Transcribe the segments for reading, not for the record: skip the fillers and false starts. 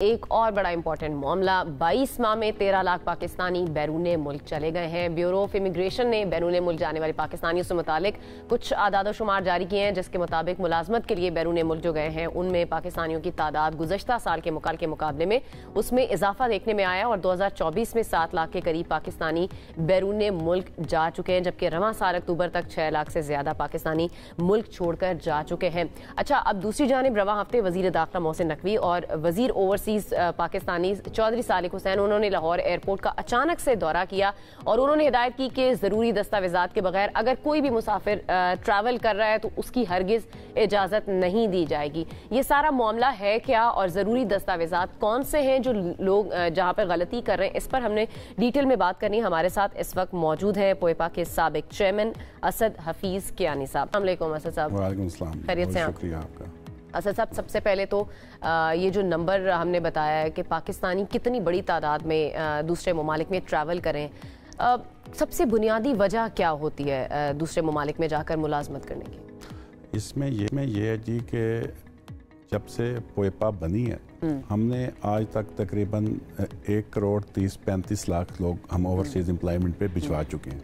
ایک اور بڑا امپورٹنٹ معاملہ 22 ماہ میں 13 لاکھ پاکستانی بیرون ملک چلے گئے ہیں۔ بیورو آف امیگریشن نے بیرون ملک جانے والے پاکستانیوں سے متعلق کچھ اعداد و شمار جاری کیے ہیں، جس کے مطابق ملازمت کے لیے بیرون ملک جو گئے ہیں ان میں پاکستانیوں کی تعداد گزشتہ سال کے مقابلے میں اس میں اضافہ دیکھنے میں آیا اور 2024 میں 7 لاکھ کے قریب پاکستانی بیرون ملک جا چکے ہیں، جبکہ رواں سال اکتوبر تک 6 لاکھ سے زیادہ پاکستانی ملک چھوڑ کر جا چکے ہیں۔ اچھا، اب دوسری جانب رواں ہفتے وزیر داخلہ محسن نقوی اور وزیر پاکستانی چودھری صالح حسین انہوں نے لاہور ایئرپورٹ کا اچانک سے دورہ کیا اور انہوں نے ہدایت کی کہ ضروری دستاویزات کے بغیر اگر کوئی بھی مسافر ٹریول کر رہا ہے تو اس کی ہرگز اجازت نہیں دی جائے گی۔ یہ سارا معاملہ ہے کیا اور ضروری دستاویزات کون سے ہیں جو لوگ جہاں پہ غلطی کر رہے ہیں، اس پر ہم نے ڈیٹیل میں بات کرنی ہے۔ ہمارے ساتھ اس وقت موجود ہیں پوئپا کے سابق چیئرمین اسد حفیظ کیانی صاحب۔ السلام علیکم اسد صاحب۔ وعلیکم السلام، خیریت سے ہیں؟ شکریہ آپ کا۔ اسد صاحب، سب سے پہلے تو یہ جو نمبر ہم نے بتایا ہے کہ پاکستانی کتنی بڑی تعداد میں دوسرے ممالک میں ٹریول کریں، سب سے بنیادی وجہ کیا ہوتی ہے دوسرے ممالک میں جا کر ملازمت کرنے کی؟ اس میں یہ ہے جی کہ جب سے پوئپا بنی ہے ہم نے آج تک تقریباً 1 کروڑ 30-35 لاکھ لوگ ہم اوورسیز امپلائمنٹ پہ بھجوا چکے ہیں۔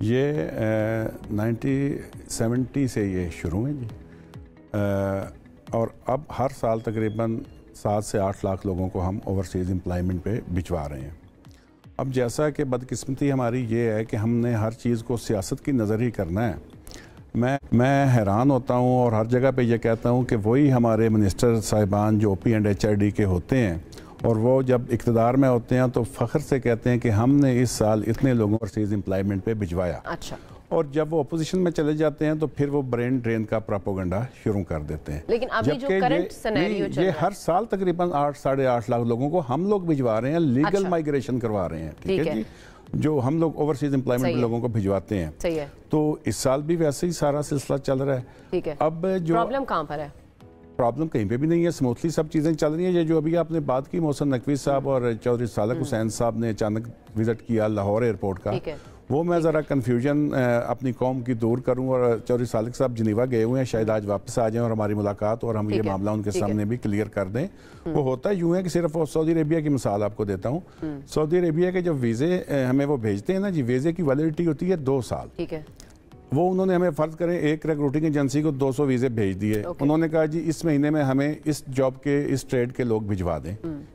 یہ 1970 سے یہ شروع ہے جی، اور اب ہر سال تقریباً 7 سے 8 لاکھ لوگوں کو ہم اوورسیز امپلائمنٹ پہ بھجوا رہے ہیں۔ اب جیسا کہ بدقسمتی ہماری یہ ہے کہ ہم نے ہر چیز کو سیاست کی نظر ہی کرنا ہے۔ میں حیران ہوتا ہوں اور ہر جگہ پہ یہ کہتا ہوں کہ وہی ہمارے منسٹر صاحبان جو OP اینڈ HRD کے ہوتے ہیں اور وہ جب اقتدار میں ہوتے ہیں تو فخر سے کہتے ہیں کہ ہم نے اس سال اتنے لوگوں اوورسیز امپلائمنٹ پہ بھجوایا۔ اچھا، اور جب وہ اپوزیشن میں چلے جاتے ہیں تو پھر وہ برین ڈرین کا پراپوگنڈا شروع کر دیتے ہیں۔ لیکن ابھی جو کرنٹ سینیریو چل رہا ہے، یہ ہر سال تقریباً 8-8.5 لاکھ لوگوں کو ہم لوگ بھجوا رہے ہیں، لیگل مائگریشن کروا رہے ہیں، ٹھیک ہے جی، جو ہم لوگ اوورسیز امپلائمنٹ لوگوں کو بھجواتے ہیں۔ صحیح ہے۔ تو اس سال بھی ویسے ہی سارا سلسلہ چل رہا ہے۔ ٹھیک ہے، اب جو پرابلم کہاں پر ہے؟ پرابلم کہیں پہ بھی نہیں ہے، سموتھلی سب چیزیں چل رہی ہیں۔ یہ جو ابھی آپ نے بات کی محسن نقوی صاحب اور چودھری صالح حسین صاحب نے اچانک وزٹ کیا لاہور ایئرپورٹ کا، وہ میں ذرا کنفیوژن اپنی قوم کی دور کروں، اور چودھری صالح صاحب جنیوا گئے ہوئے ہیں، شاید آج واپس آ جائیں اور ہماری ملاقات اور ہم یہ معاملہ ان کے سامنے بھی کلیئر کر دیں۔ وہ ہوتا یوں ہے کہ صرف سعودی عربیہ کی مثال آپ کو دیتا ہوں۔ سعودی عربیہ کے جو ویزے ہمیں وہ بھیجتے ہیں نا جی، ویزے کی ویلیڈیٹی ہوتی ہے 2 سال۔ ٹھیک ہے، وہ انہوں نے ہمیں فرض کریں ایک ریکروٹنگ ایجنسی کو 200 ویزے بھیج دیے۔ انہوں نے کہا جی اس مہینے میں ہمیں اس جاب کے اس ٹریڈ کے لوگ بھجوا دیں،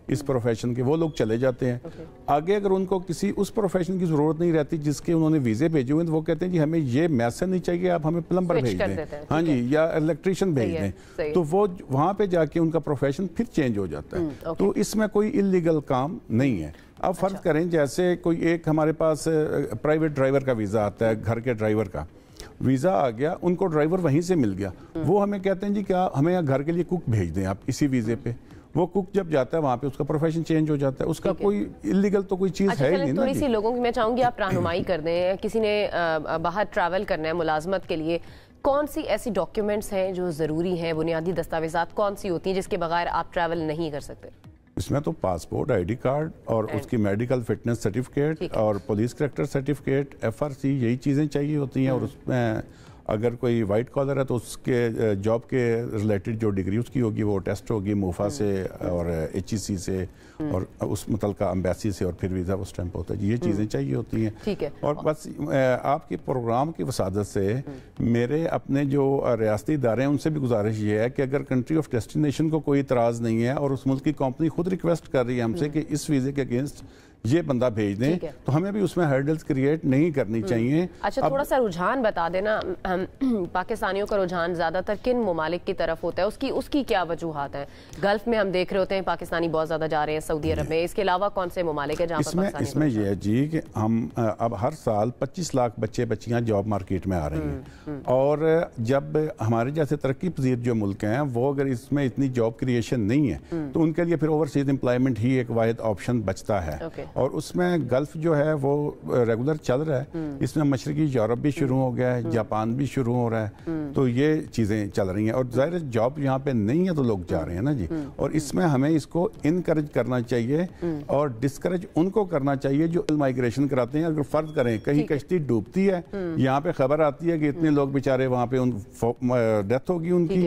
اس پروفیشن کے، وہ لوگ چلے جاتے ہیں۔ آگے اگر ان کو کسی اس پروفیشن کی ضرورت نہیں رہتی جس کے انہوں نے ویزے بھیجے ہوئے ہیں تو وہ کہتے ہیں جی ہمیں یہ میسن نہیں چاہیے، آپ ہمیں پلمبر بھیج دیں، ہاں جی، یا الیکٹریشین بھیج دیں۔ تو وہ وہاں پہ جا کے ان کا پروفیشن پھر چینج ہو جاتا ہے۔ تو اس میں کوئی انلیگل کام نہیں ہے۔ اب فرض کریں جیسے کوئی ایک ہمارے پاس پرائیویٹ ڈرائیور کا ویزا آتا ہے، گھر کے ڈرائیور کا ویزا آ گیا، ان کو ڈرائیور وہیں سے مل گیا، وہ ہمیں کہتے ہیں جی کیا ہمیں گھر کے لیے کوک بھیج دیں آپ اسی ویزے پہ۔ وہ کوک جب جاتا ہے وہاں پہ اس کا پروفیشن چینج ہو جاتا ہے، اس کا کوئی انلیگل تو کوئی چیز ہے ہی نہیں نا۔ تھوڑی سی لوگوں کی میں چاہوں گی آپ رہنمائی کر دیں، کسی نے باہر ٹریول کرنا ہے ملازمت کے لیے، کون سی ایسی ڈاکیومنٹس ہیں جو ضروری ہیں، بنیادی دستاویزات کون سی ہوتی ہیں جس کے بغیر آپ ٹریول نہیں کر سکتے؟ اس میں تو پاسپورٹ، ID کارڈ اور اس کی میڈیکل فٹنس سرٹیفکیٹ اور پولیس کریکٹر سرٹیفکیٹ، FRC، یہی چیزیں چاہیے ہوتی ہیں۔ اور اس میں اگر کوئی وائٹ کالر ہے تو اس کے جاب کے ریلیٹڈ جو ڈگری اس کی ہوگی وہ ٹیسٹ ہوگی موفا سے اور HEC سے اور اس متعلقہ امبیسی سے، اور پھر ویزا وہ سٹیمپ ہوتا ہے۔ یہ چیزیں چاہیے ہوتی ہیں۔ اور بس آپ کے پروگرام کی وسادت سے میرے اپنے جو ریاستی ادارے ہیں ان سے بھی گزارش یہ ہے کہ اگر کنٹری آف ڈیسٹینیشن کو کوئی اعتراض نہیں ہے اور اس ملک کی کمپنی خود ریکویسٹ کر رہی ہے ہم سے کہ اس ویزے کے اگینسٹ یہ بندہ بھیج دیں، تو ہمیں بھی اس میں ہرڈلز کریٹ نہیں کرنی چاہیے۔ اچھا، تھوڑا سا رجحان بتا دینا، پاکستانیوں کا رجحان زیادہ تر کن ممالک کی طرف ہوتا ہے، اس کی کیا وجوہات ہیں؟ گلف میں ہم دیکھ رہے ہوتے ہیں پاکستانی بہت زیادہ جا رہے ہیں، سعودی عرب میں، اس کے علاوہ کون سے ممالک ہیں جہاں پر پاکستانی؟ اس میں یہ ہے جی کہ ہم اب ہر سال 25 لاکھ بچے بچیاں جاب مارکیٹ میں آ رہی ہیں، اور جب ہمارے جیسے ترقی پذیر جو ملک ہیں وہ اگر اس میں اتنی جاب کریشن نہیں ہے تو ان کے لیے پھر اوورسیز امپلائمنٹ ہی ایک واحد آپشن بچتا ہے۔ اور اس میں گلف جو ہے وہ ریگولر چل رہا ہے، اس میں مشرقی یورپ بھی شروع ہو گیا ہے، جاپان بھی شروع ہو رہا ہے، تو یہ چیزیں چل رہی ہیں۔ اور ظاہر جاب یہاں پہ نہیں ہے تو لوگ جا رہے ہیں نا جی، اور اس میں ہمیں اس کو انکریج کرنا چاہیے اور ڈسکریج ان کو کرنا چاہیے جو مائگریشن کراتے ہیں۔ اگر فرض کریں کہیں کشتی ڈوبتی ہے، یہاں پہ خبر آتی ہے کہ اتنے لوگ بیچارے وہاں پہ ڈیتھ ہوگی ان کی،